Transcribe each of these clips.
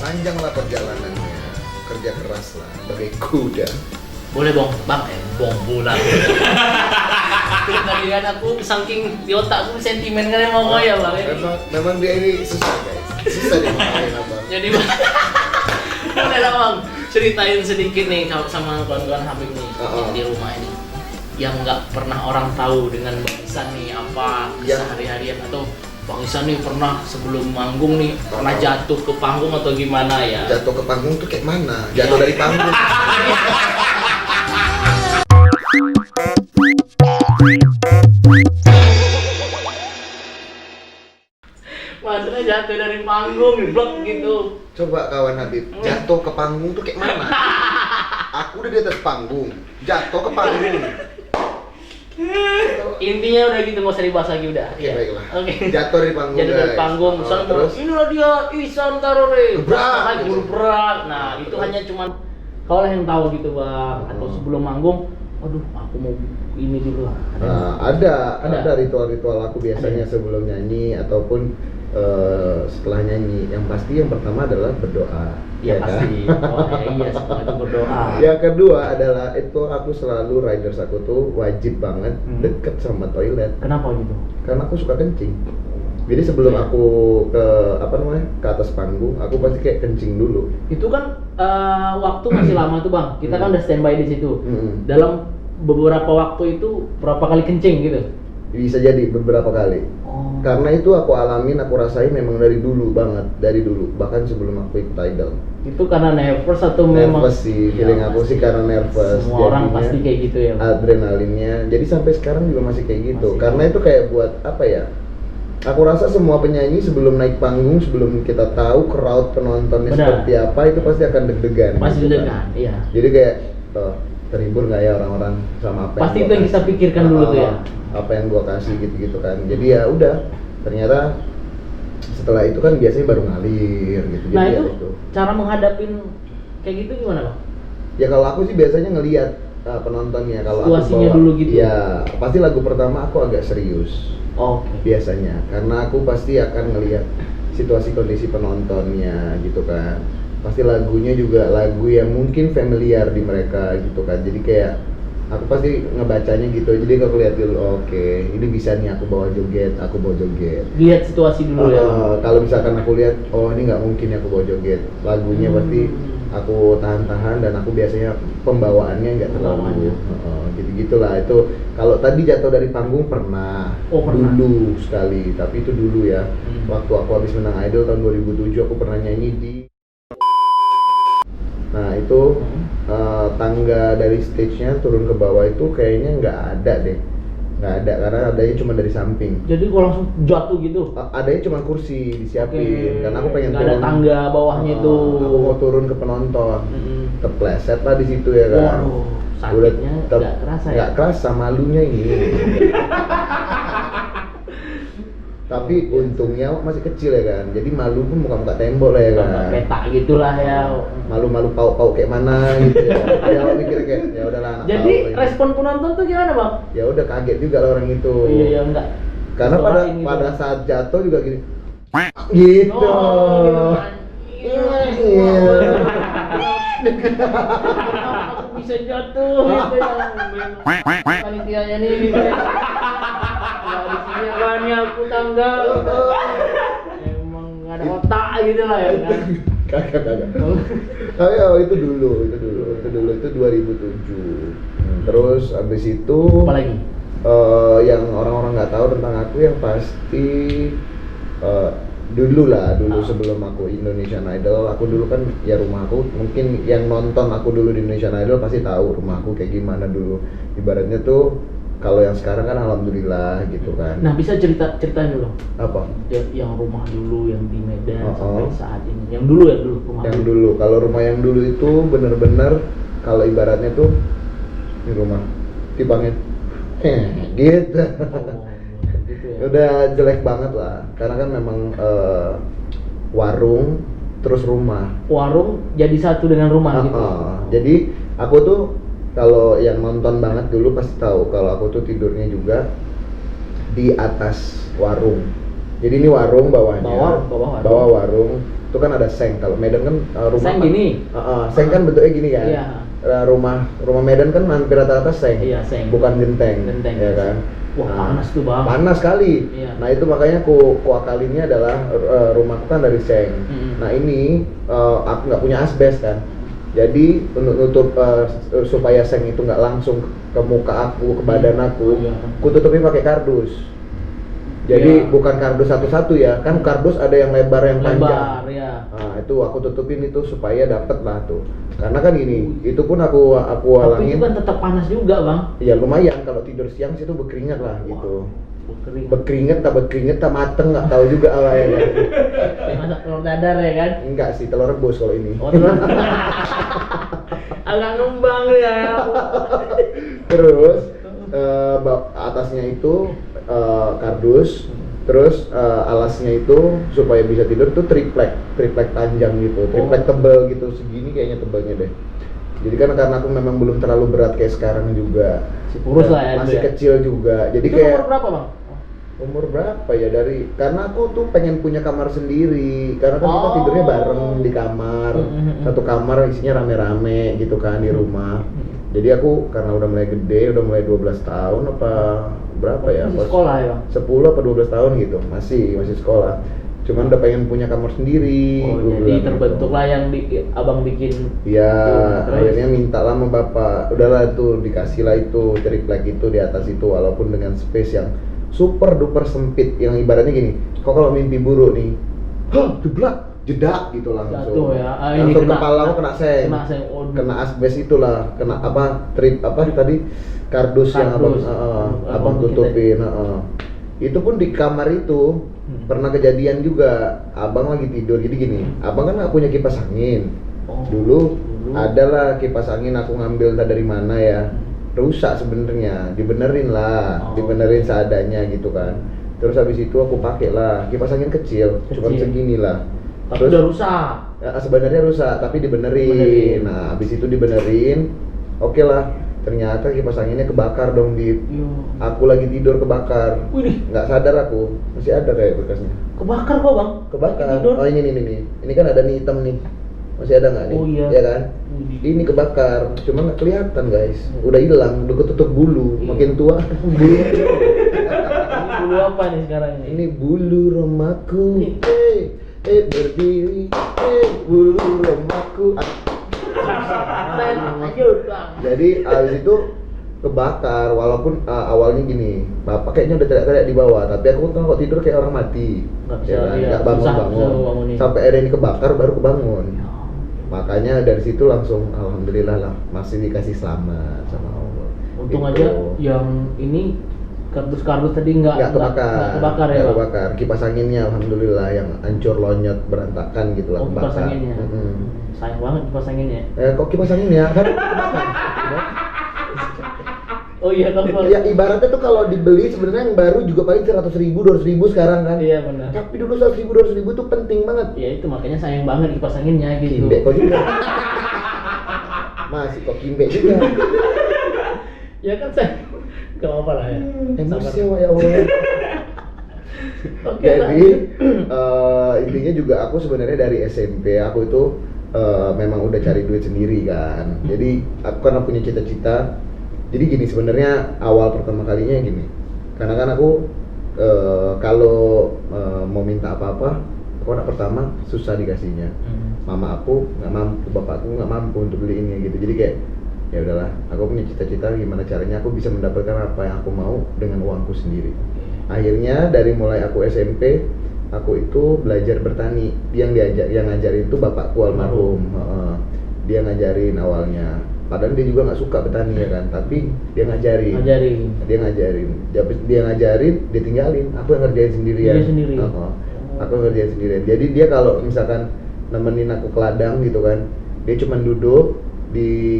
panjang lah perjalanannya, kerja keras lah, bagai kuda. Boleh bang, bulan. Tadi kan aku saking di otakku sentimen kan mau ya bang. Memang dia ini susah guys, susah dimarahin abang. Jadi bang, boleh lah bang, ceritain sedikit nih sama kawan-kawan Habib nih di rumah ini, yang nggak pernah orang tahu dengan Bang Ihsan nih apa kesehari-harian atau Bang Ihsan nih pernah sebelum manggung nih pernah jatuh ke panggung atau gimana ya? Jatuh ke panggung tuh kayak mana? Jatuh dari panggung. Maksudnya jatuh dari panggung, blok gitu. Coba kawan Habib, jatuh ke panggung tuh kayak mana? Aku udah di atas panggung, jatuh ke panggung. Intinya udah gitu, nggak usah dibahas lagi udah. Oke, baiklah. Oke. Jatuh dari panggung. Jatuh dari guys. panggung, misalnya terus inilah dia Ihsan Tarore. Berat. Berat. Nah, itu hanya cuman kau lah yang tahu gitu bang. Atau sebelum manggung, aduh aku mau ini dulu. Ada ritual-ritual aku biasanya sebelum nyanyi ataupun setelah nyanyi. Yang pasti yang pertama adalah berdoa. Ya pasti. Kan? Oh ya iya, semua itu berdoa. Yang kedua adalah itu aku selalu riders aku tuh wajib banget deket sama toilet. Kenapa gitu? Karena aku suka kencing. Jadi sebelum aku ke atas panggung, aku pasti kayak kencing dulu. Itu kan waktu masih lama tuh bang. Kita kan udah standby di situ. Dalam beberapa waktu itu berapa kali kencing gitu? Bisa jadi beberapa kali. Karena itu aku alamin, aku rasain memang dari dulu banget, dari dulu. Bahkan sebelum aku ikut Idol. Itu karena nervous atau memang? Nervous sih, feeling aku sih karena nervous. Semua orang pasti kayak gitu ya. Adrenalinnya. Jadi sampai sekarang juga masih kayak gitu. Karena itu kayak buat apa ya? Aku rasa semua penyanyi sebelum naik panggung, sebelum kita tahu crowd penontonnya seperti apa, itu pasti akan deg-degan. Pasti deg-degan, iya. Jadi kayak terhibur nggak ya orang-orang sama apa? Pasti itu yang kita pikirkan dulu tuh ya. Apa yang gua kasih gitu-gitu kan. Jadi ya udah, ternyata setelah itu kan biasanya baru ngalir gitu. Nah jadi itu cara menghadapin kayak gitu gimana bang? Ya kalau aku sih biasanya ngelihat penontonnya, kalau situasinya dulu gitu. Ya pasti lagu pertama aku agak serius. Biasanya karena aku pasti akan ngelihat situasi kondisi penontonnya gitu kan. Pasti lagunya juga lagu yang mungkin familiar di mereka gitu kan. Jadi kayak aku pasti ngebacanya gitu. Jadi aku lihat dulu, oke, ini bisa nih aku bawa joget. Lihat situasi dulu ya. Kalau misalkan aku lihat, oh ini nggak mungkin aku bawa joget. Lagunya pasti aku tahan-tahan dan aku biasanya pembawaannya nggak terlalu gitu-gitulah. Itu kalau tadi jatuh dari panggung pernah. Dulu sekali, tapi itu dulu ya. Waktu aku habis menang Idol tahun 2007 aku pernah nyanyi di itu tangga dari stage-nya turun ke bawah itu kayaknya nggak ada karena adanya cuma dari samping. Jadi kok langsung jatuh gitu? Adanya cuma kursi disiapin karena aku pengen nggak turun. Ada tangga bawahnya itu. Aku mau turun ke penonton. Kepleset lah di situ ya kan. Waduh, sakitnya nggak kerasa ya? Nggak kerasa, malunya ini. Tapi untungnya masih kecil ya kan, jadi malu pun muka-muka tembok lah ya kan. Peta gitulah ya. Malu-malu pauk-pauk kayak mana gitu ya. Ya mikir kayak ya udahlah anak. Jadi respon penonton tuh gimana bang? Ya udah kaget juga lah orang itu. Iya enggak. Karena pada saat jatuh juga gini. Gitu. Iya. Aku bisa jatuh gitu ya. Panitianya nih gitu ya. Disediakannya aku tangga. Emang nggak ada otak gitu lah ya kan. Kagak. Tapi itu dulu itu 2007. Terus abis itu apa lagi? Yang orang-orang nggak tahu tentang aku yang pasti dulu sebelum aku Indonesian Idol, aku dulu kan ya rumah aku, mungkin yang nonton aku dulu di Indonesian Idol pasti tahu rumahku kayak gimana dulu. Ibaratnya tuh kalau yang sekarang kan alhamdulillah gitu kan. Nah bisa ceritain dulu. Apa? Yang rumah dulu yang di Medan sampai saat ini. Yang dulu rumah. Yang dulu. Kalau rumah yang dulu itu bener-bener kalau ibaratnya tuh di rumah tipangnya gitu. Gitu ya. Udah jelek banget lah. Karena kan memang warung terus rumah. Warung jadi satu dengan rumah gitu. Jadi aku tuh kalau yang nonton banget dulu pasti tahu kalau aku tuh tidurnya juga di atas warung. Jadi ini warung bawahnya. Bawah warung. Itu kan ada seng. Kalau Medan kan rumah seng kan, gini. Seng kan bentuknya gini kan. Iya. Rumah Medan kan hampir rata-rata seng. Iya, seng. Bukan genteng. Ya kan. Wah, panas tuh Bang. Panas sekali. Iya. Nah, itu makanya aku akalinnya adalah rumahku kan dari seng. Nah, ini aku nggak punya asbes kan. Jadi untuk nutup supaya seng itu nggak langsung ke muka aku, ke badan aku tutupin pakai kardus. Jadi bukan kardus satu-satu ya, kan kardus ada yang lebar yang panjang. Ya. Nah, itu aku tutupin itu supaya dapet lah tuh. Karena kan gini, itu pun aku halangin. Tapi itu kan tetap panas juga Bang. Ya lumayan, kalau tidur siang sih itu berkeringat lah gitu. Berkeringat tak mateng nggak tahu juga apa ya kan. Masak telur dadar ya kan? Enggak sih, telur rebus kalau ini. Oh, telur. Agak ngembang ya. Terus atasnya itu kardus, terus alasnya itu supaya bisa tidur tuh triplek panjang gitu, triplek tebel gitu, segini kayaknya tebelnya deh. Jadi kan karena aku memang belum terlalu berat kayak sekarang juga, kurus lah ya, masih kecil juga, jadi itu kayak umur berapa Bang? Umur berapa ya, karena aku tuh pengen punya kamar sendiri, karena kan kita tidurnya bareng di kamar, satu kamar isinya rame-rame gitu kan di rumah. Jadi aku karena udah mulai gede, udah mulai 12 tahun apa berapa ya? Masih sekolah ya Bang? 10 apa 12 tahun gitu, masih sekolah. Cuman udah pengen punya kamar sendiri. Jadi terbentuklah gitu. Yang abang bikin. Iya, akhirnya minta lah sama bapak. Udahlah tuh dikasih lah itu triplek itu di atas itu, walaupun dengan space yang super duper sempit, yang ibaratnya gini. Kok kalau mimpi buruk nih, jeblak, jedak gitu langsung. Jatuh ya. Langsung kepala aku kena seng. Kena asbes itulah, kena tadi kardus yang abang tutupin. Itu pun di kamar itu. Pernah kejadian juga, abang lagi tidur, jadi gini, abang kan nggak punya kipas angin. Dulu adalah kipas angin, aku ngambil entah dari mana ya, rusak sebenarnya, dibenerin seadanya gitu kan. Terus habis itu aku pakai lah kipas angin kecil. Cuma segini lah. Tapi udah rusak. Sebenarnya rusak, tapi dibenerin. Nah, habis itu dibenerin, oke lah. Ternyata kipas anginnya kebakar dong, aku lagi tidur kebakar. Nggak sadar aku, masih ada kayak bekasnya. Kebakar kok Bang? Kebakar. Oh ini kan ada nih hitam nih, masih ada nggak nih? Oh iya. Ya kan? Ini kebakar, cuma nggak kelihatan guys. Udah hilang, udah ketutup bulu. Makin tua bulu. Ini bulu apa nih sekarang ini? Ini bulu romaku. Berdiri. Bulu romaku. Jadi abis itu kebakar, walaupun awalnya gini, bapak kayaknya udah teriak-teriak di bawah, tapi aku kan kok tidur kayak orang mati, nggak bangun-bangun, sampai akhirnya ini kebakar baru kebangun. Makanya dari situ langsung alhamdulillah lah masih dikasih selamat sama Allah. Untung aja yang ini kardus tadi nggak kebakar ya Bang? Kebakar, kipas anginnya alhamdulillah yang hancur lonyot berantakan gitu lah. Kipas anginnya. Sayang banget kipas anginnya. Kok kipas anginnya kan? Oh iya kan. Ya ibaratnya tuh kalau dibeli sebenarnya yang baru juga paling 100.000, 200.000 sekarang kan. Iya benar. Tapi dulu 100.000, 200.000 tuh penting banget. Iya itu makanya sayang banget kipas anginnya gitu. Kimbe kok juga. Masih kok kimbe juga. Ya kan saya. Gak apa lah ya. Emosi ya Allah. Jadi intinya juga aku sebenarnya dari SMP aku itu memang udah cari duit sendiri kan. Jadi aku karena punya cita-cita. Jadi gini sebenarnya awal pertama kalinya gini. Karena kan aku kalau mau minta apa-apa, aku anak pertama susah dikasihnya. Mama aku nggak mampu, bapakku nggak mampu untuk beli ini gitu. Jadi kayak ya udahlah, aku punya cita-cita gimana caranya aku bisa mendapatkan apa yang aku mau dengan uangku sendiri. Akhirnya dari mulai aku SMP, aku itu belajar bertani. Yang ngajarin itu bapakku almarhum. Dia ngajarin awalnya. Padahal dia juga nggak suka bertani ya kan, tapi dia ngajarin. Dia ngajarin, dia tinggalin. Aku yang ngerjain sendirian. Aku ngerjain sendirian. Jadi dia kalau misalkan nemenin aku ke ladang gitu kan, dia cuma duduk.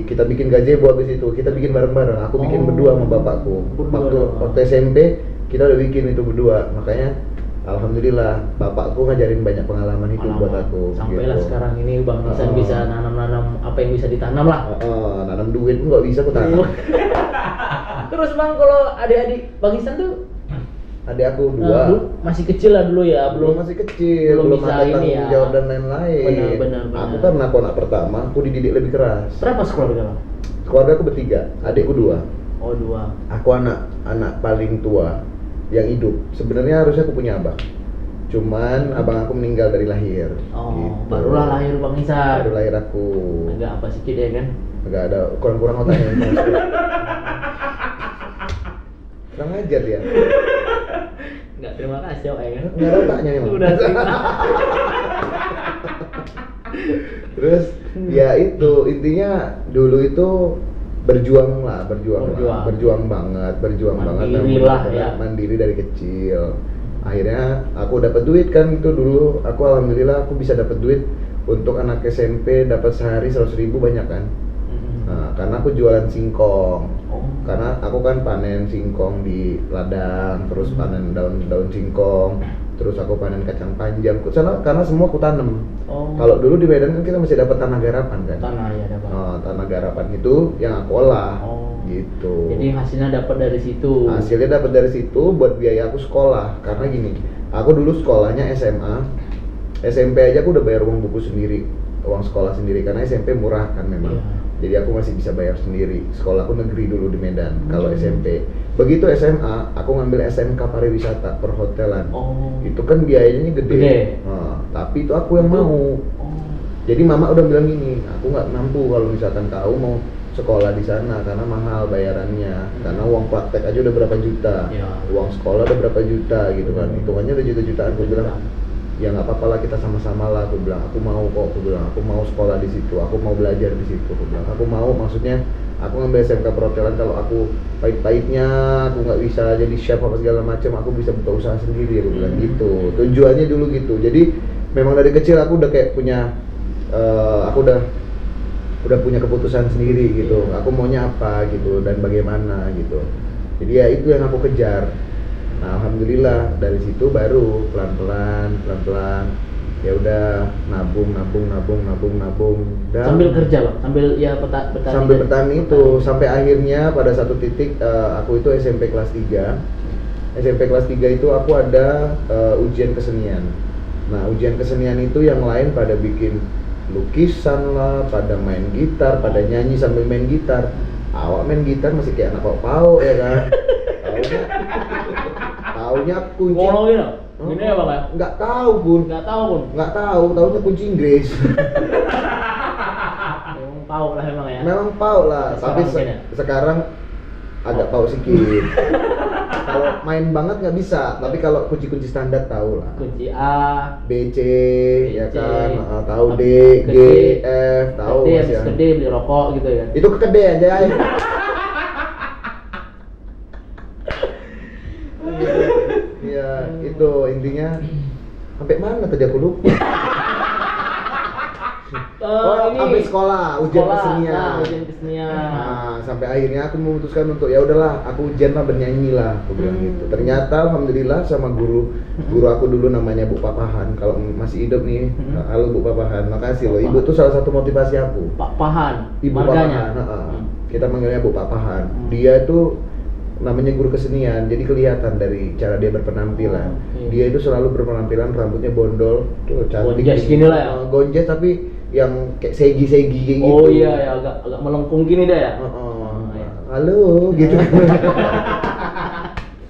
Kita bikin gazebo habis itu, kita bikin bareng-bareng. Aku bikin berdua sama bapakku. Waktu SMP kita udah bikin itu berdua. Makanya alhamdulillah bapakku ngajarin banyak pengalaman hidup buat aku. Sampailah gitu. Sekarang ini Bang Ihsan bisa nanam-nanam apa yang bisa ditanam lah. Nanam duit nggak bisa aku tanam. Terus Bang, kalau adik-adik Bang Ihsan tuh Adik aku 2. Masih kecil lah dulu ya, belum masih kecil, belum bisa ada ini tanggung ya. jawab dan lain-lain. Benar. Aku kan anak pertama, aku dididik lebih keras. Berapa keluarga lo? Keluarga aku bertiga, adikku 2. Oh 2. Aku anak paling tua yang hidup. Sebenarnya harusnya aku punya abang. Cuman abang aku meninggal dari lahir. Oh, gitu. barulah lahir Bang Isan. Baru lahir aku. Agak apa sedikit ya kan? Agak ada kurang-kurang otaknya. Kurang ajar dia. Enggak, terima kasih ya kan. Nggak ada otaknya emang. Udah terima. Terus ya itu intinya dulu itu berjuang banget, Mandiri lah ya. mandiri dari kecil. Akhirnya aku dapat duit kan itu dulu, aku alhamdulillah aku bisa dapat duit untuk anak SMP dapat sehari 100.000 banyak kan. Nah, karena aku jualan singkong. Karena aku kan panen singkong di ladang, terus panen daun singkong, terus aku panen kacang panjang. Karena semua aku tanam. Kalau dulu di Medan kan kita masih dapat tanah garapan kan. Tanah ya dapat. Tanah garapan itu yang aku olah. Gitu. Jadi hasilnya dapat dari situ. Hasilnya dapat dari situ buat biaya aku sekolah. Karena gini, aku dulu sekolahnya SMA, SMP aja aku udah bayar uang buku sendiri, uang sekolah sendiri karena SMP murah kan memang. Jadi aku masih bisa bayar sendiri. Sekolahku negeri dulu di Medan. Kalau SMP, begitu SMA, aku ngambil SMK pariwisata perhotelan. Itu kan biayanya gede. Tapi itu aku yang mau. Jadi mama udah bilang gini, aku nggak mampu kalau misalkan kau mau sekolah di sana karena mahal bayarannya, karena uang praktek aja udah berapa juta, uang sekolah udah berapa juta gitu kan, hitungannya udah juta-jutaan. Aku bilang ya nggak apa-apa lah, kita sama-sama lah. Aku bilang aku mau kok, aku bilang aku mau sekolah di situ, aku mau belajar di situ. Aku bilang aku mau, maksudnya aku ngambil SMK perhotelan, kalau aku pahit-pahitnya aku nggak bisa jadi chef apa segala macam, aku bisa buka usaha sendiri. Aku bilang gitu, tujuannya dulu gitu. Jadi memang dari kecil aku udah kayak punya aku udah punya keputusan sendiri gitu, aku maunya apa gitu dan bagaimana gitu. Jadi ya itu yang aku kejar. Nah, alhamdulillah dari situ baru pelan-pelan ya udah nabung dan sambil kerja loh, sambil ya petani. Sambil petani itu sampai akhirnya pada satu titik aku itu SMP kelas 3. SMP kelas 3 itu aku ada ujian kesenian. Nah, ujian kesenian itu yang lain pada bikin lukisan lah, pada main gitar, pada nyanyi sambil main gitar. Awak main gitar masih kayak anak pau-pau ya kan. Taunya kunci. Gini ya Bang ya? Nggak tahu Bun. Taunya kunci Inggris. Memang pau lah emang ya. Memang pau lah, tapi sekarang agak pau sedikit. Kalau main banget nggak bisa, tapi kalau kunci-kunci standar tahu lah. Kunci A, B, C, ya kan, tahu D, G, F, tahu Mas ya. Gede beli rokok gitu ya. Itu kekedean aja. Iya, itu intinya. Sampai mana tadi aku lupa. Sampai sekolah, ujian kesenian. Nah, sampai akhirnya aku memutuskan untuk ya udahlah, aku ujian lah, bernyanyi lah, aku bilang gitu. Ternyata alhamdulillah sama guru aku dulu namanya Bu Papahan. Kalau masih hidup nih, halo Bu Papahan, makasih loh. Ibu tuh salah satu motivasi aku. Pak Pahan, Ibu marganya. Papahan, kita manggilnya Bu Papahan. Dia itu namanya guru kesenian, jadi kelihatan dari cara dia berpenampilan. Dia itu selalu berpenampilan rambutnya bondol, tuh cantik. Gonjes gini lah ya. Gonjes tapi yang kayak segi-segi gitu. Oh iya ya, agak melengkung gini dah ya. Halo, gitu.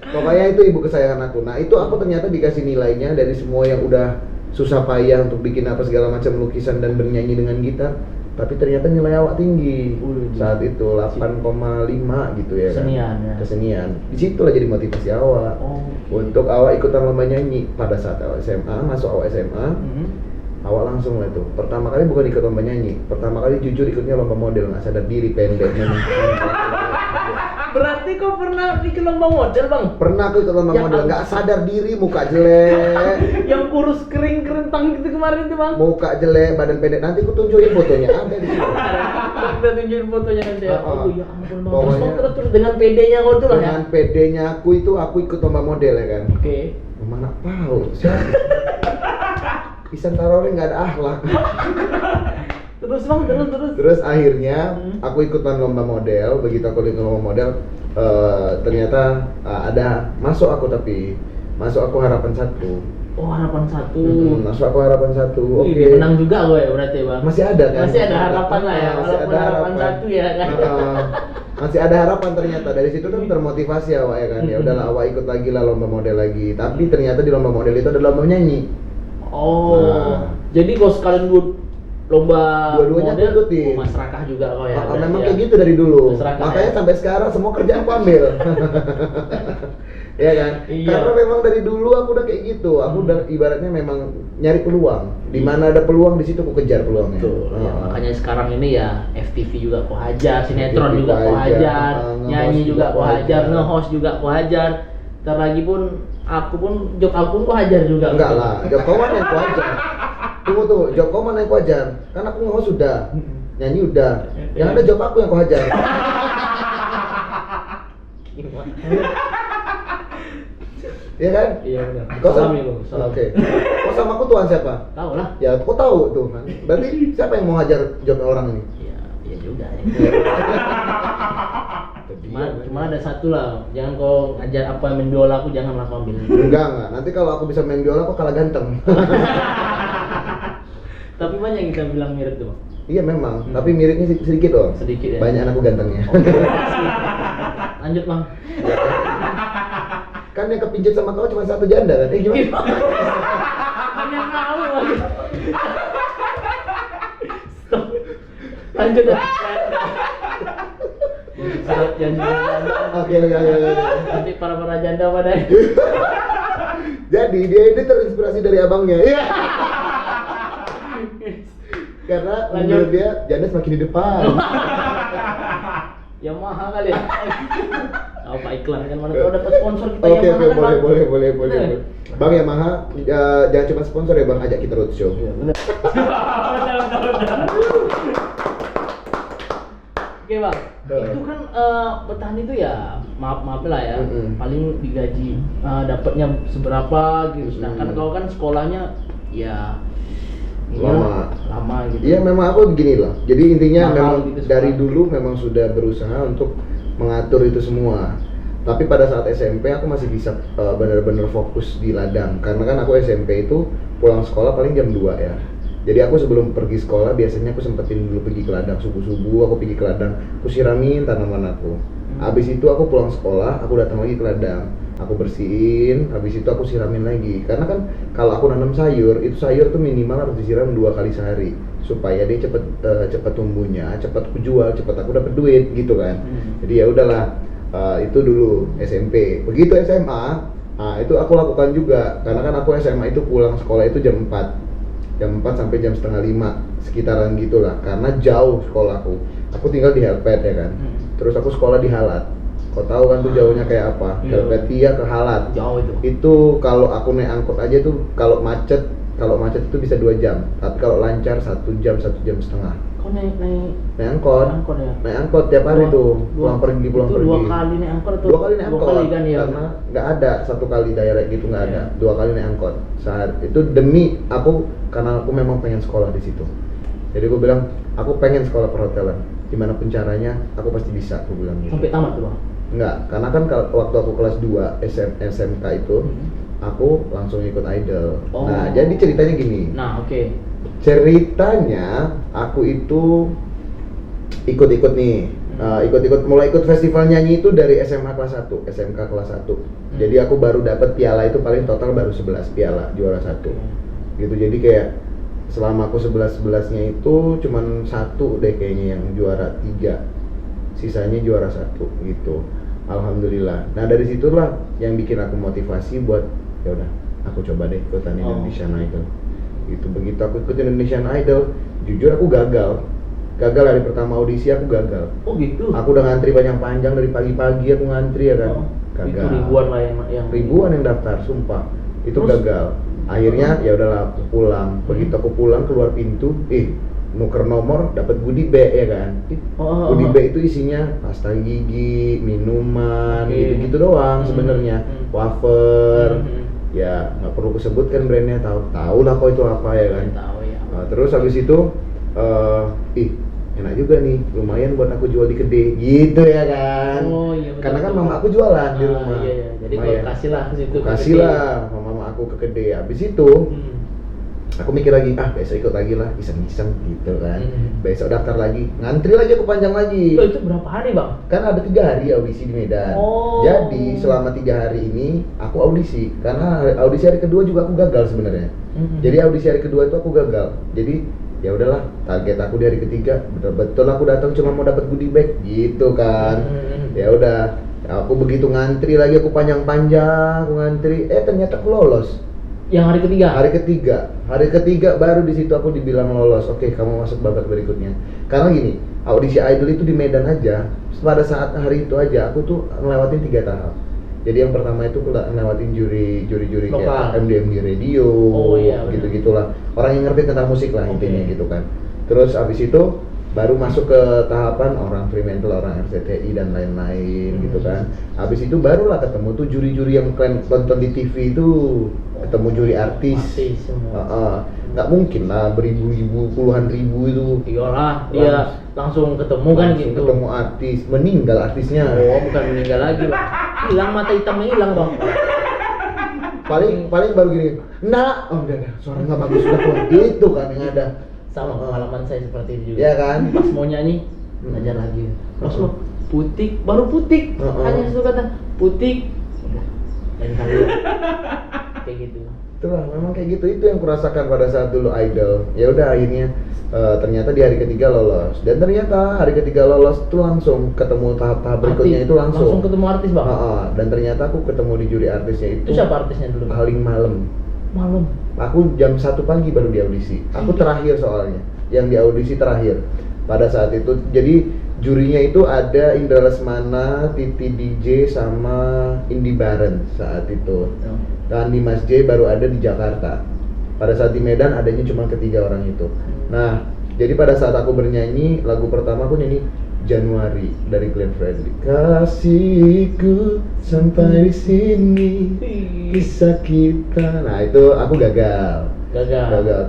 Pokoknya itu ibu kesayangan aku. Nah, itu aku ternyata dikasih nilainya dari semua yang udah susah payah untuk bikin apa segala macam lukisan dan bernyanyi dengan gitar. Tapi ternyata nilai awak tinggi saat itu 8,5 gitu ya kan. Kesenian. Di situ lah jadi motivasi awak untuk awak ikutan lomba nyanyi pada saat awak SMA, masuk awak SMA. Awak langsung lah itu. Pertama kali bukan ikut lomba nyanyi, pertama kali jujur ikutnya lomba model, nggak sadar diri, pendek. Berarti kau pernah ikut lomba model Bang? Pernah aku ikut lomba model, nggak sadar diri, muka jelek. Yang kurus kering kerentang gitu kemarin tuh Bang? Muka jelek, badan pendek. Nanti aku tunjukin fotonya, ada di sini. Kita tunjukin fotonya nanti ya. Oh ya ampun Bang. Pokoknya, terus dengan PD-nya kau tuh lah ya? Dengan PD-nya aku ikut lomba model ya kan. Oke. Mana tahu siapa? Isan Tarore nggak ada akhlak. Terus Bang, terus. Terus akhirnya aku ikutan lomba model. Begitu aku ikut lomba model, ternyata ada masuk aku harapan 1. Oh, harapan 1. Masuk aku harapan 1. Oke. Menang juga gue ya berarti Bang. Masih ada kan? Masih ada harapan lah ya. Masih Walaupun ada harapan 1 ya kan. Masih ada harapan ternyata. Dari situ kan termotivasi awak ya kan. Ya udahlah awak ikut lagi lah lomba model lagi. Tapi ternyata di lomba model itu ada lomba nyanyi. Oh. Jadi kalau sekalian lomba dua-duanya model ikutin. Mas Rakah juga kau ya. Memang kayak gitu dari dulu. Mas Rakah, Makanya ya? sampai sekarang semua kerjaan aku ambil. Ya kan? Iya. Karena memang dari dulu aku udah kayak gitu. Aku udah ibaratnya memang nyari peluang. Di mana ada peluang di situ aku kejar peluangnya. Betul. Ya, makanya sekarang ini ya FTV juga aku hajar, sinetron FTV juga aku hajar, hajar, nyanyi nge-host juga aku hajar, hajar. nge-host juga aku hajar. Ntar lagi pun aku pun job aku pun aku hajar juga. Enggak lah, Jokoman yang ku ajar. Tunggu, Jokoman yang ku ajar. Kan aku nge-host sudah, nyanyi udah. Yang ada job aku yang ku hajar. Iya kan? Iya benar. Kau Salami lo, salam. Oke. Kau sama aku tuan siapa? Tahu lah. Ya, kau tahu tuh kan. Berarti siapa yang mau hajar job orang ini? Iya, iya juga ya. Iya. Cuma ada satu lah, jangan kau ngajar apa yang main biola aku, janganlah kau ambil. Enggak. Nanti kalau aku bisa main biola kok kalah ganteng. Tapi banyak yang kita bilang mirip tuh Bang. Iya memang, tapi miripnya sedikit doang. Sedikit ya. Banyak anakku gantengnya. Oke, makasih. Lanjut Bang. Kan yang kepincut sama kau cuma satu janda kan? Gimana? Hanya kau lagi. Stop. Lanjut ya. Janda. Oke. Nanti para janda pada. Jadi dia ini terinspirasi dari abangnya. Iya. Karena menurut dia janda semakin di depan. Yamaha kali ya. Apa iklan kan mana tahu dapat sponsor kita Oke, Yamaha kan, Bang. boleh. Bener. Bang Yamaha, jangan cuma sponsor ya Bang, ajak kita roadshow. Iya, benar. Benar. Oke Bang, itu kan bertahan itu ya maaf lah ya, paling digaji dapatnya seberapa gitu. Sedangkan kau kan sekolahnya ya lama gitu. Iya memang aku begini lah. Jadi intinya Mahal memang gitu dari sekolah. dulu memang sudah berusaha untuk mengatur itu semua. Tapi pada saat SMP aku masih bisa benar-benar fokus di ladang. Karena kan aku SMP itu pulang sekolah paling jam 2 ya. Jadi aku sebelum pergi sekolah biasanya aku sempetin dulu pergi ke ladang subuh-subuh, aku pergi ke ladang, aku siramin tanaman aku. Habis itu aku pulang sekolah, aku datang lagi ke ladang. Aku bersihin, habis itu aku siramin lagi. Karena kan kalau aku nanam sayur, itu sayur tuh minimal harus disiram 2 kali sehari supaya dia cepet tumbuhnya, cepet aku jual, cepet aku dapat duit gitu kan. Jadi ya udahlah, itu dulu SMP. Begitu SMA, itu aku lakukan juga. Karena kan aku SMA itu pulang sekolah itu jam 4 sampai jam setengah 5 sekitaran gitulah. Karena jauh sekolahku. Aku tinggal di Helpet ya kan. Terus aku sekolah di Halat. Kau tahu kan tuh jauhnya kayak apa? Iya. Helvetia ke Halat. Jauh itu. Itu kalau aku naik angkot aja tuh kalau macet itu bisa 2 jam. Tapi kalau lancar 1 jam, 1 jam setengah. Kau naik Angkot. angkot ya? Naik angkot tiap hari tuh. Pulang pergi. Itu 2 kali naik angkot atau? 2 kali naik angkot. 2 kali kan ya? Karena nggak ada 1 kali direct gitu, nggak Iya. ada. 2 kali naik angkot sehari. Itu demi aku, karena aku memang pengen sekolah di situ. Jadi aku bilang, aku pengen sekolah perhotelan. Gimana pun caranya, aku pasti bisa. Aku bilang gitu. Sampai tamat tuh Bang? Enggak, karena kan waktu aku kelas 2 SMK itu, aku langsung ikut idol. Oh. Nah, jadi ceritanya gini. Nah, oke. Ceritanya aku itu ikut-ikut nih. Mulai ikut festival nyanyi itu dari SMA kelas 1, SMK kelas 1. Jadi aku baru dapat piala itu paling total baru 11 piala, juara 1. Gitu. Jadi kayak selama aku 11-11-nya itu cuman 1 deh kayaknya yang juara 3. Sisanya juara 1 gitu. Alhamdulillah. Nah, dari situlah yang bikin aku motivasi buat ya udah, aku coba deh ikutan Indonesian Idol. Gitu. Begitu aku ikut Indonesian Idol, jujur aku gagal. Hari pertama audisi aku gagal. Oh gitu. Aku udah ngantri panjang dari pagi-pagi aku ngantri ya kan. Gagal. Itu ribuan lah yang Ribuan yang daftar, sumpah. Itu Terus? gagal. Akhirnya ya udahlah aku pulang. Begitu aku pulang keluar pintu, nuker nomor dapat goodie bag ya kan. Goodie bag itu isinya pasta gigi, minuman, gitu-gitu doang sebenarnya. Wafer. Ya nggak perlu kusebutkan brandnya, tahu lah kok itu apa ya kan. Tahu ya. Terus habis itu enak juga nih, lumayan buat aku jual di kedai gitu ya kan. Oh iya betul. Karena kan mama aku jualan di rumah. Iya, iya. Jadi Lumayan. kau kasih lah ke situ. Kasih lah mama aku ke kedai. Habis itu aku mikir lagi, besok ikut lagi lah, iseng-iseng gitu kan. Besok daftar lagi, ngantri lagi aku panjang lagi. Loh, itu berapa hari bang? Kan ada 3 hari audisi di Medan. Oh. Jadi selama 3 hari ini aku audisi. Karena audisi hari kedua juga aku gagal sebenarnya. Jadi audisi hari kedua itu aku gagal. Jadi ya udahlah, target aku di hari ketiga betul aku datang cuma mau dapat goodie bag gitu kan. Ya udah, aku begitu ngantri lagi, aku panjang-panjang, aku ngantri, ternyata aku lolos. Yang hari ketiga? Hari ketiga baru di situ aku dibilang lolos. Oke, kamu masuk babak berikutnya. Karena gini, audisi idol itu di Medan aja, pada saat hari itu aja aku tuh ngelewatin 3 tahap. Jadi yang pertama itu ngelewatin juri-juri kayak MDMD Radio, gitu-gitulah. Orang yang ngerti tentang musik lah intinya gitu kan. Terus abis itu baru masuk ke tahapan orang Fremantle, orang RCTI dan lain-lain gitu kan. Abis itu barulah ketemu tuh juri-juri yang kalian tonton di TV itu, ketemu juri artis. Nggak mungkin lah beribu-ribu, puluhan ribu itu. Iyalah, dia langsung ketemu kan gitu. Ketemu artis, meninggal artisnya. Oh, bukan meninggal lagi bang. Hilang, mata hitamnya hilang bang. paling baru gini, udah suara nggak bagus sudah keluar gitu kan yang ada. Sama pengalaman saya seperti itu juga. Iya kan? Pas mau nyanyi, ngajar lagi. Pas mau putik, baru putik. Hanya satu kata, putik. Udah, lain kali. Kayak gitu. Itulah, memang kayak gitu, itu yang kurasakan pada saat dulu idol. Ya udah akhirnya ternyata di hari ketiga lolos. Dan ternyata hari ketiga lolos itu langsung ketemu tahap-tahap berikutnya itu langsung. Langsung ketemu artis bang? Dan ternyata aku ketemu di juri artisnya itu. Itu siapa artisnya dulu? Paling malam. Aku jam 1 pagi baru di audisi. Aku terakhir soalnya, yang di audisi terakhir pada saat itu. Jadi jurinya itu ada Indra Lesmana, Titi DJ sama Indi Baren saat itu. Dan Dimas J baru ada di Jakarta. Pada saat di Medan adanya cuma ketiga orang itu. Nah, jadi pada saat aku bernyanyi, lagu pertama aku nyanyi Januari dari Glenn Fredly. Kasihku sampai di sini kisah kita. Nah itu aku gagal.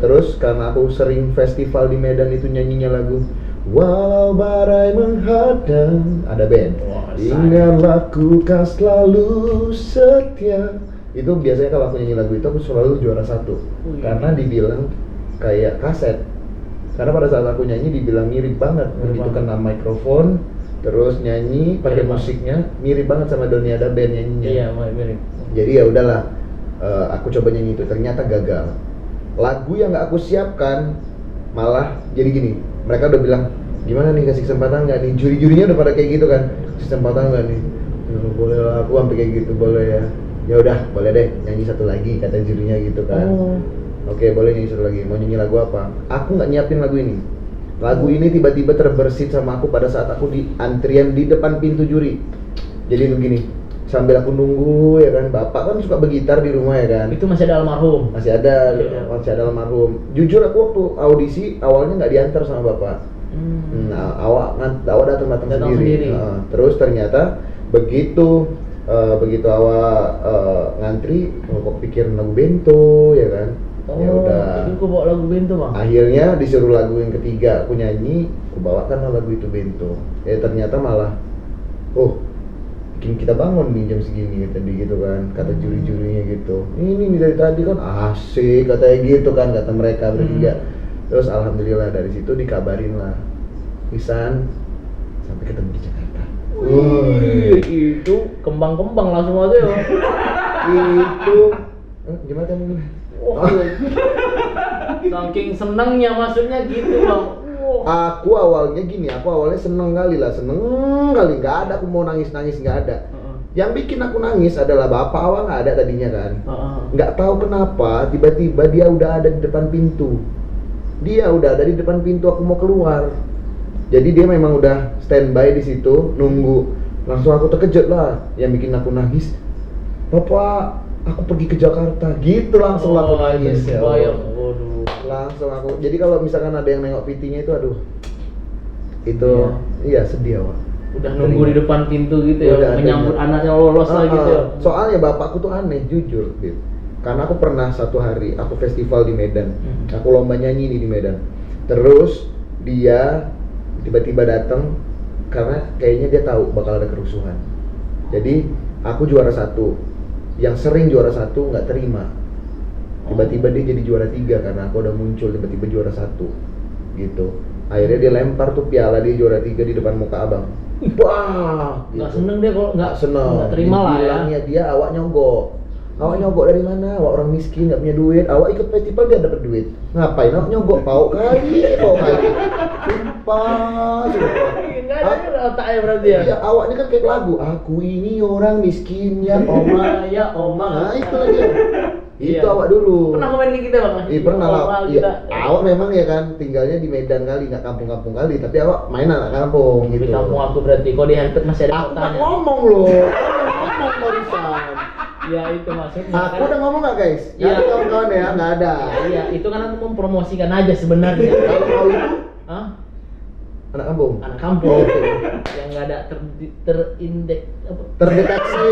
Terus karena aku sering festival di Medan itu nyanyinya lagu Walau badai menghadang, ada band. Ingatlah ku kan selalu setia. Itu biasanya kalau aku nyanyi lagu itu aku selalu juara 1. Karena dibilang kayak kaset. Karena pada saat aku nyanyi dibilang mirip banget, begitu kena mikrofon, terus nyanyi pakai musiknya mirip banget sama Doni Ada Band nyanyinya. Iya, mirip. Jadi ya udahlah, aku coba nyanyi itu, ternyata gagal. Lagu yang nggak aku siapkan malah jadi gini. Mereka udah bilang, gimana nih kasih kesempatan nggak nih? Juri-jurinya udah pada kayak gitu kan, kasih kesempatan nggak nih? Ya, boleh lah, aku sampai kayak gitu boleh ya. Ya udah, boleh deh nyanyi satu lagi kata jurinya gitu kan. Oke, boleh nyanyi satu lagi. Mau nyanyi lagu apa? Aku nggak nyiapin lagu ini. Lagu ini tiba-tiba terbersit sama aku pada saat aku di antrian di depan pintu juri. Jadi begini, sambil aku nunggu ya kan, bapak kan suka bergitar di rumah ya kan. Itu masih ada almarhum? Masih ada almarhum. Jujur aku waktu audisi awalnya nggak diantar sama bapak. Nah, awak datang sendiri. Terus ternyata begitu awak ngantri, kok pikirin lagu bento ya kan. Ya udah. Jadi aku bawa lagu bento bang. Akhirnya disuruh lagu yang ketiga aku nyanyi, aku bawakan lagu itu bento. Ternyata malah, bikin kita bangun nih jam segini tadi gitu kan, kata juri-jurinya gitu. Ini dari tadi kan asik katanya gitu kan, kata mereka bertiga. Terus alhamdulillah dari situ dikabarin lah, Isan sampai ketemu di Jakarta. Itu kembang-kembang langsung aja ya. Itu gimana kamu? Saking senengnya maksudnya gitu bang. Aku awalnya seneng kali, nggak ada aku mau nangis nggak ada. Yang bikin aku nangis adalah bapak awal nggak ada tadinya kan. Nggak tahu kenapa tiba-tiba dia udah ada di depan pintu. Aku mau keluar. Jadi dia memang udah standby di situ nunggu. Langsung aku terkejut lah. Yang bikin aku nangis, Bapak, aku pergi ke Jakarta. Gitu langsung aku nangis ya. Langsung aku. Jadi kalau misalkan ada yang nengok PT-nya itu, aduh, itu iya sedih awak. Udah nunggu di depan pintu gitu ya, menyambut anaknya lolos lah gitu ya. Soalnya bapakku tuh aneh, jujur gitu. Karena aku pernah satu hari, aku festival di Medan. Aku lomba nyanyi nih di Medan. Terus dia tiba-tiba datang karena kayaknya dia tahu bakal ada kerusuhan. Jadi aku juara 1, yang sering juara 1 nggak terima. Tiba-tiba dia jadi juara 3 karena aku udah muncul tiba-tiba juara 1 gitu. Akhirnya dia lempar tuh piala dia juara 3 di depan muka abang. Wah, Nggak gitu. seneng dia kalau Nggak seneng. nggak terima lah ya. Bilangnya dia awak nyogok. Awak nyogok dari mana? Awak orang miskin, nggak punya duit. Awak ikut festival dia dapat duit. Ngapain awak nyogok? Pau kali. Sumpah. Nggak ada otaknya berarti ya. Iya, awak ini kan kayak lagu. Aku ini orang miskin ya, oma ya, oma. Nah, itu lagi. Itu Iya. awak dulu. Pernah komen kayak gitu bang? Iya pernah lah. Awal Iya. kita. Awak memang ya kan tinggalnya di Medan kali, nggak kampung-kampung kali. Tapi awak main anak kampung Di gitu. kampung aku berarti. Kok di Helpet masih ada Aku nggak kotanya? ngomong loh. Ngomong barusan. Ya itu maksudnya. Aku udah ngomong nggak guys? Iya. Nggak ada kawan-kawan ya, nggak ada. Iya, itu kan aku mempromosikan aja sebenarnya. Kalau kau itu Hah? anak kampung. Anak kampung Oke. yang nggak ada terindeks apa? Terdeteksi.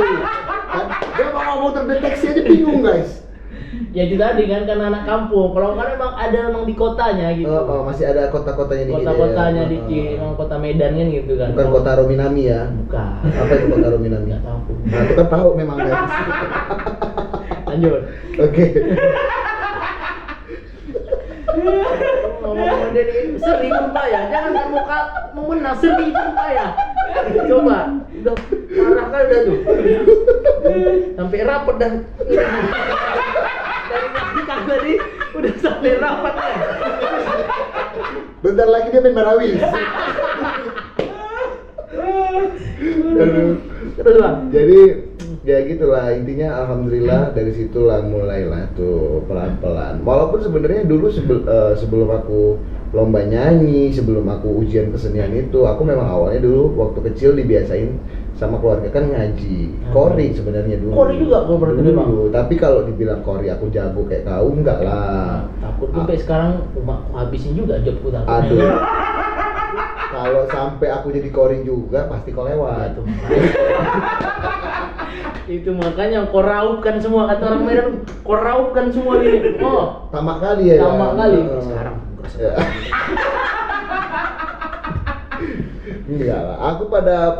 Kan dia mau ngomong terdeteksi aja bingung guys. Ya itu tadi kan karena anak kampung. Kalau kan emang di kotanya gitu. Masih ada kota-kotanya dikit. Kota-kotanya ya. dikit, emang kota Medan kan gitu kan. Bukan kota Rominami ya. Bukan. Apa itu kota Rominami? Nggak tahu. Nah, itu kan tahu memang guys. Lanjut. Oke. Ngomong-ngomong dari sering Pak ya, jangan kamu memenang sering Pak ya. Coba, udah parah kan udah tuh. Sampai rapat dah. Dari belakang tadi udah sampai rapat kan. Bentar lagi dia main Marawis. Terus Bang. Jadi ya gitulah intinya, alhamdulillah dari situlah mulailah tuh pelan-pelan. Walaupun sebenarnya dulu sebelum aku lomba nyanyi, sebelum aku ujian kesenian itu, aku memang awalnya dulu waktu kecil dibiasain sama keluarga kan ngaji, kori sebenarnya dulu. Kori juga kau berarti Bang? dulu. Tapi kalau dibilang kori aku jago kayak kau enggak lah. Takut sampai sekarang aku habisin juga jobku takut. Aduh. Kalau sampai aku jadi kori juga pasti kau lewat. Itu makanya kau raupkan semua, kata orang Medan, kau raupkan semua ini. Oh, Tamak kali ya. tamak kali. Heeh. Sekarang Ya. Enggak lah. Aku pada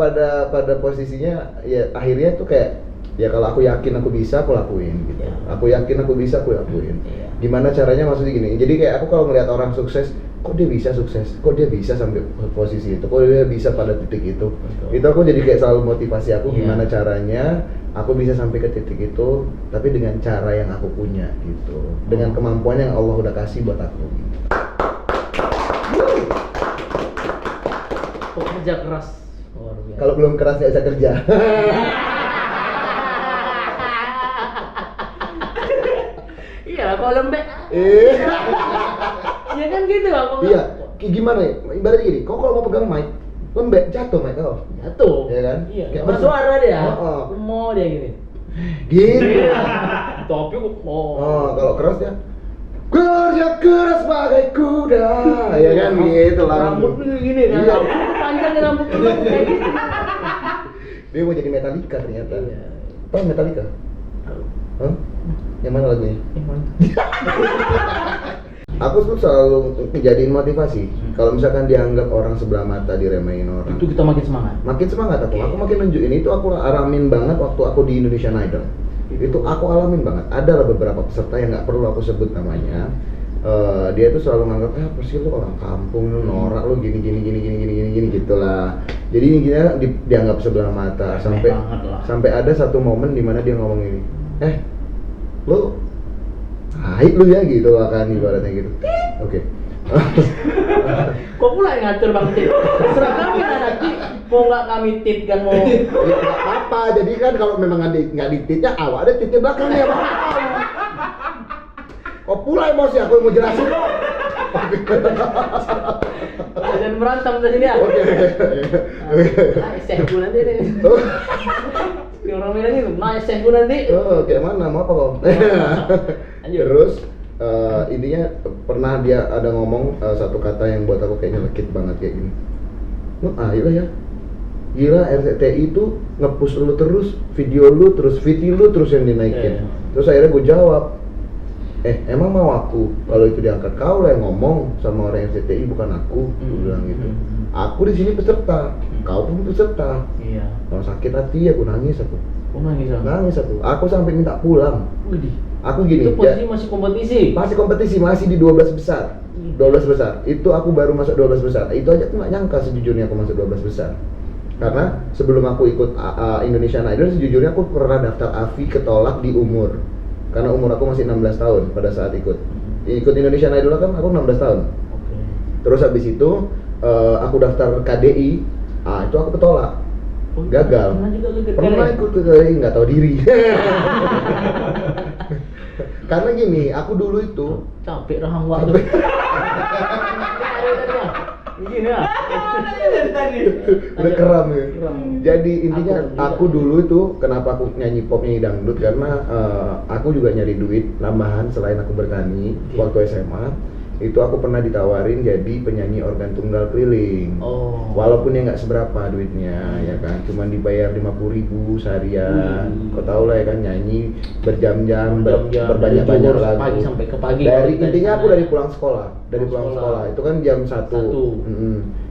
posisinya ya akhirnya tuh kayak ya kalau aku yakin aku bisa aku lakuin gitu. Ya. Aku yakin aku bisa aku lakuin. Iya. Gimana caranya maksudnya gini. Jadi kayak aku kalau ngelihat orang sukses, kok dia bisa sukses? Kok dia bisa sampai posisi itu? Kok dia bisa pada titik itu? Betul. Itu aku jadi kayak selalu motivasi aku Iya. gimana caranya aku bisa sampai ke titik itu tapi dengan cara yang aku punya gitu. Dengan kemampuan yang Allah udah kasih buat aku. Kok kerja keras luar biasa. Kalau belum keras nggak bisa kerja. Iya, kalau lembek. Ya kan gitu Bang. Iya, gimana ya? Ibaratnya gini, kau kalau mau pegang mic, lembek jatuh mic kau. Jatuh. Iya kan? Iya. Kayak Bersuara dia. Heeh. Mau dia gini. Gini. Tapi kok Oh, kalau keras ya kerja keras bagai kuda, ya kan gitu lah. Rambut lu gini kan. Iya. Rambut panjang nih rambut lu kayak gitu. Dia mau jadi Metallica ternyata. Iya. Tahu Metallica? Hah? Yang mana lagunya? Aku tuh selalu ngejadiin motivasi. Kalau misalkan dianggap orang sebelah mata, diremehin orang, Itu kita makin semangat. makin semangat aku. Oke. Aku makin nunjukin itu, aku alamin banget waktu aku di Indonesian Idol. Itu aku alamin banget. Ada beberapa peserta yang nggak perlu aku sebut namanya. Dia tuh selalu nganggap, apa sih lu orang kampung, lu norak, lu gini gitulah. Jadi ini dia dianggap sebelah mata sampai banget lah. sampai ada satu momen dimana dia ngomong ini, lu hai lu ya gitu lah kan ibaratnya gitu. Oke. Kok pula yang ngatur Bang Tit? Terserah kami nanti mau nggak kami tit kan mau. Ya nggak apa, jadi kan kalau memang nggak di titnya, awak ada titnya belakangnya bang. Kok pula emosi aku mau jelasin kok. Dan berantem di sini ya. Oke. Esehku nanti nih. Ini orang Medan itu, esehku nanti. Oh, kayak mana? Mau apa kau? Lanjut. Terus intinya pernah dia ada ngomong satu kata yang buat aku kayaknya lekit banget kayak gini. Ayo ya. Gila RCTI itu nge-push lu terus, video lu terus yang dinaikin. Iya. Terus akhirnya gue jawab, emang mau aku kalau itu diangkat, kau lah yang ngomong sama orang RCTI bukan aku. Aku bilang gitu. Aku di sini peserta, kau pun peserta. Iya. Kalau sakit hati aku nangis aku. Oh, nangis aku. Aku sampai minta pulang. Widih. Aku gini. Itu posisi masih kompetisi. Masih kompetisi, masih di 12 besar. 12 besar. Itu aku baru masuk 12 besar. Itu aja aku nggak nyangka sejujurnya aku masuk 12 besar. Karena sebelum aku ikut Indonesian Idol, sejujurnya aku pernah daftar AFI ketolak di umur. Karena umur aku masih 16 tahun pada saat ikut Indonesian Idol kan aku 16 tahun. Oke. Terus habis itu aku daftar KDI, itu aku ketolak. Gagal. Pernah ikut ke KDI, nggak tahu diri. Karena gini, aku dulu itu capek rahang waktu. Begini ya. Udah keram ya. Jadi intinya aku dulu itu kenapa aku nyanyi pop, nyanyi dangdut, karena aku juga nyari duit tambahan selain aku bertani. Waktu SMA itu aku pernah ditawarin jadi penyanyi organ tunggal keliling. Walaupun ya nggak seberapa duitnya ya kan, cuman dibayar 50.000 seharian. Kau tahu lah ya kan, nyanyi berjam-jam, berbanyak-banyak lagu pagi sampai ke pagi. Intinya aku dari pulang sekolah itu kan jam 1.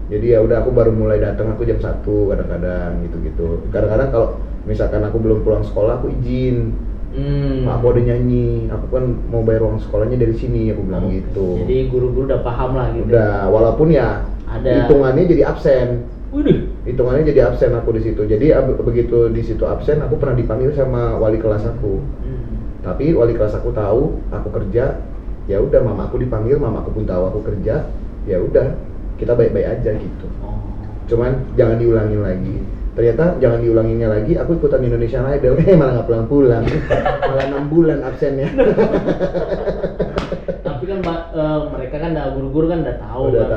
Jadi ya udah aku baru mulai datang aku jam 1 kadang-kadang gitu. Kadang-kadang kalau misalkan aku belum pulang sekolah aku izin. Pak, aku udah nyanyi, aku kan mau bayar uang sekolahnya dari sini, aku bilang gitu. Jadi guru-guru udah paham lah gitu. Udah, walaupun ya hitungannya jadi absen. Hitungannya jadi absen aku di situ. Jadi begitu di situ absen, aku pernah dipanggil sama wali kelas aku. Tapi wali kelas aku tahu aku kerja, ya udah, mama aku dipanggil, mama aku pun tahu aku kerja, ya udah, kita baik-baik aja gitu. Cuman jangan diulangin lagi. Ternyata jangan diulanginya lagi, aku ikutan Indonesian Idol, malah nggak pulang-pulang, malah 6 bulan absennya. Tapi kan mereka kan guru-guru kan udah tahu kan,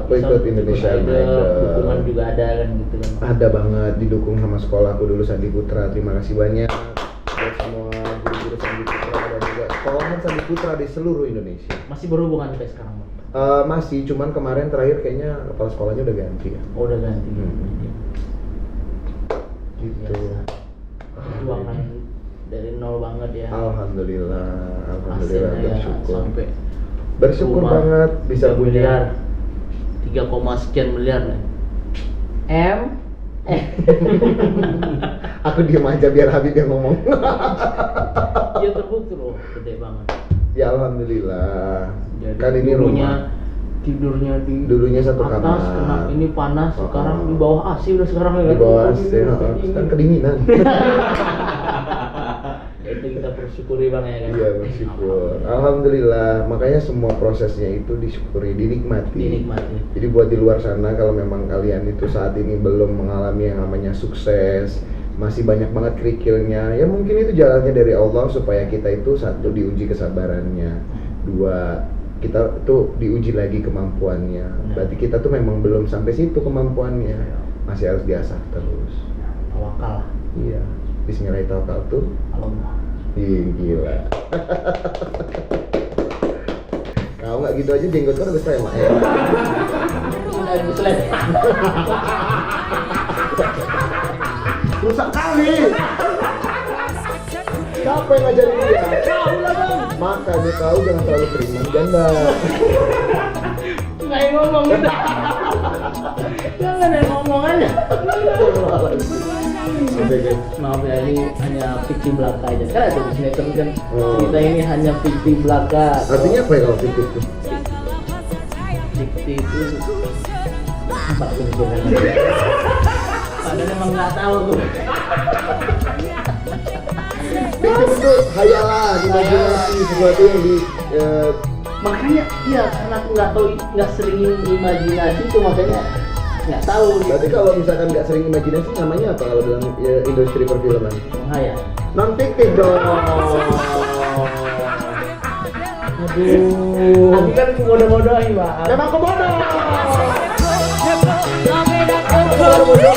aku ikut Indonesian Idol. Dukungan juga ada kan gitu kan. Ada banget, didukung sama sekolah aku dulu, Sandi Putra. Terima kasih banyak buat semua guru-guru Sandi Putra dan juga sekolahan Sandi Putra di seluruh Indonesia. Masih berhubungan sampai sekarang, Bang? Masih, cuman kemarin terakhir kayaknya kepala sekolahnya udah ganti ya. Oh, udah ganti. Gitu. Perjuangan dari nol banget ya. Alhamdulillah bersyukur. Sampai Bersyukur banget bisa punya 3, sekian miliar lah. Aku diem aja biar Habib yang ngomong. Iya, terbukti loh, gede banget. Ya alhamdulillah. Jadi kan ini rumah tidurnya di dulunya satu atas, kamar. kena ini panas, sekarang di bawah AC udah sekarang ya. Di bawah AC, sekarang kedinginan. Itu kita bersyukuri Bang ya kan. Iya, bersyukur. Alhamdulillah, makanya semua prosesnya itu disyukuri, dinikmati. Jadi buat di luar sana, kalau memang kalian itu saat ini belum mengalami yang namanya sukses, masih banyak banget kerikilnya, ya mungkin itu jalannya dari Allah supaya kita itu satu diuji kesabarannya, dua kita tuh diuji lagi kemampuannya. Berarti kita tuh memang belum sampai situ kemampuannya, masih harus diasah terus. Tawakal. Iya. Bismillahirrahmanirrahim. Allah. Ih, gila. Kau nggak gitu aja jenggot kau udah besar ya, Mak? Rusak kali. Siapa yang ngajarin dia? Kau lah, Bang. Makanya kau jangan terlalu keringan janda. Nggak yang ngomong gitu. Jangan yang ngomong aja. Maaf ya, ini hanya fiksi belaka aja. Kan ada di sinetron kan. Kita ini hanya fiksi belaka. Artinya apa ya kalau fiksi itu? Fiksi itu apa pemikiran? Padahal emang nggak tahu tuh. Fiksi itu hayalan, imajinasi, sesuatu yang di makanya iya, karena aku nggak sering imajinasi itu, makanya nggak tahu. Berarti kalau misalkan nggak sering imajinasi namanya apa kalau dalam industri perfilman? Menghayal. Non fiktif dong. Aduh. Tapi kan bodoh-bodohin, Bang. Memang kebodoh. Bodoh.